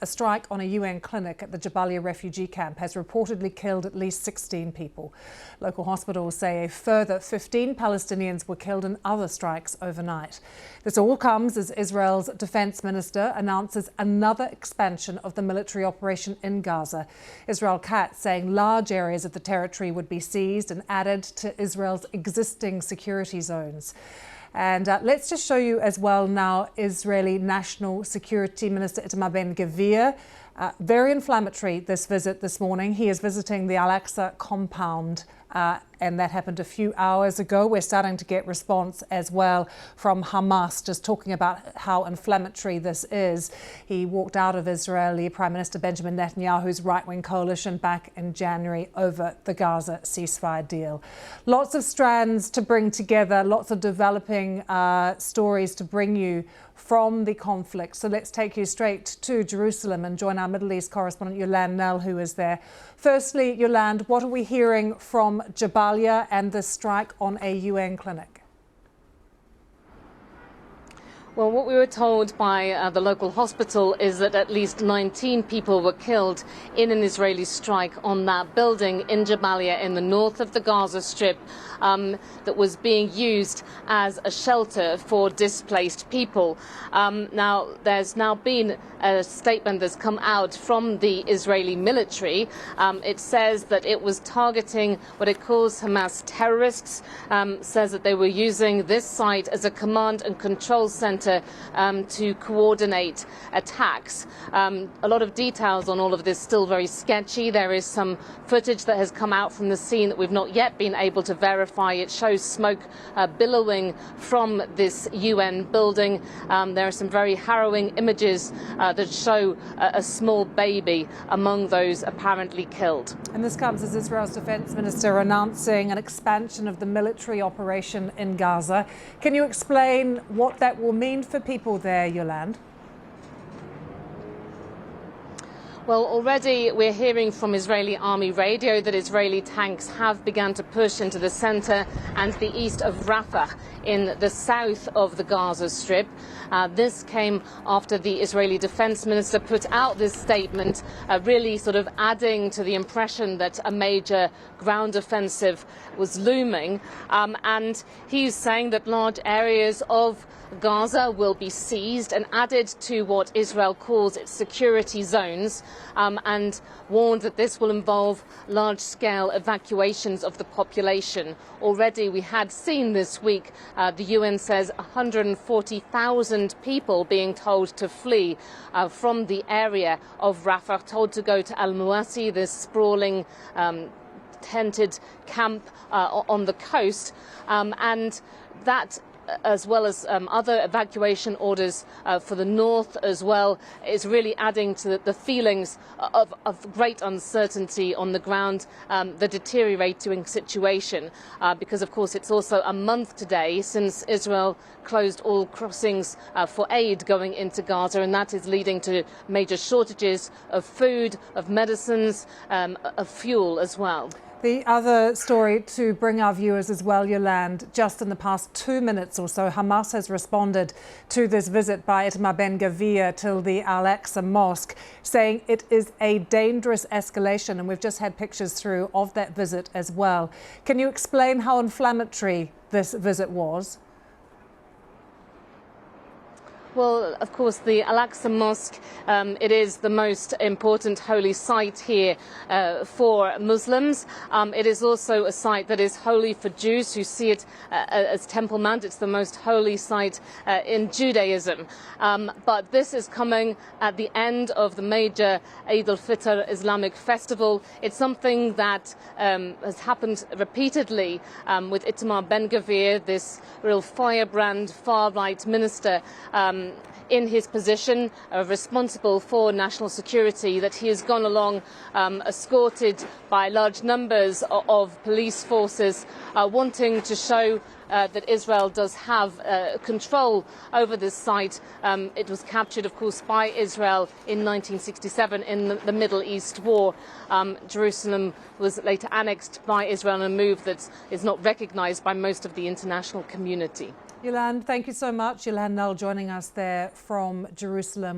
A strike on a UN clinic at the Jabalia refugee camp has reportedly killed at least 16 people. Local hospitals say a further 15 Palestinians were killed in other strikes overnight. This all comes as Israel's defense minister announces another expansion of the military operation in Gaza. Israel Katz saying large areas of the territory would be seized and added to Israel's existing security zones. And let's just show you as well now Israeli National Security Minister Itamar Ben-Gvir. Very inflammatory, this visit this morning. He is visiting the Al-Aqsa compound, and that happened a few hours ago. We're starting to get response as well from Hamas, just talking about how inflammatory this is. He walked out of Israeli Prime Minister Benjamin Netanyahu's right-wing coalition back in January over the Gaza ceasefire deal. Lots of strands to bring together, lots of developing stories to bring you from the conflict. So let's take you straight to Jerusalem and join our Middle East correspondent Yolande Nell, who is there. Firstly, Yolande, what are we hearing from Jabalia and the strike on a UN clinic? Well, what we were told by the local hospital is that at least 19 people were killed in an Israeli strike on that building in Jabalia in the north of the Gaza Strip that was being used as a shelter for displaced people. Now, there's now been a statement that's come out from the Israeli military. It says that it was targeting what it calls Hamas terrorists, says that they were using this site as a command and control center to coordinate attacks. A lot of details on all of this still very sketchy. There is some footage that has come out from the scene that we've not yet been able to verify. It shows smoke billowing from this UN building. There are some very harrowing images that show a small baby among those apparently killed. And this comes as Israel's defense minister announcing an expansion of the military operation in Gaza. Can you explain what that will mean for people there, Yolande? Well, already we're hearing from Israeli army radio that Israeli tanks have begun to push into the center and the east of Rafah in the south of the Gaza Strip. This came after the Israeli defense minister put out this statement, really sort of adding to the impression that a major ground offensive was looming. And he's saying that large areas of Gaza will be seized and added to what Israel calls its security zones, and warned that this will involve large-scale evacuations of the population. Already we had seen this week, the UN says 140,000 people being told to flee from the area of Rafah, told to go to Al-Muwasi, this sprawling tented camp on the coast, and that, as well as other evacuation orders for the north as well, is really adding to the feelings of great uncertainty on the ground, the deteriorating situation, because of course it's also a month today since Israel closed all crossings for aid going into Gaza, and that is leading to major shortages of food, of medicines, of fuel as well. The other story to bring our viewers as well, Yolande, just in the past 2 minutes or so, Hamas has responded to this visit by Itamar Ben-Gvir to the Al-Aqsa mosque, saying it is a dangerous escalation, and we've just had pictures through of that visit as well. Can you explain how inflammatory this visit was? Well, of course, the Al-Aqsa Mosque, it is the most important holy site here for Muslims. It is also a site that is holy for Jews who see it as Temple Mount. It's the most holy site in Judaism. But this is coming at the end of the major Eid al-Fitr Islamic festival. It's something that has happened repeatedly with Itamar Ben-Gvir, this real firebrand far-right minister, in his position, responsible for national security, that he has gone along escorted by large numbers of police forces, wanting to show that Israel does have control over this site. It was captured, of course, by Israel in 1967 in the Middle East War. Jerusalem was later annexed by Israel in a move that is not recognized by most of the international community. Yolande, thank you so much. Yolande Nell joining us there from Jerusalem.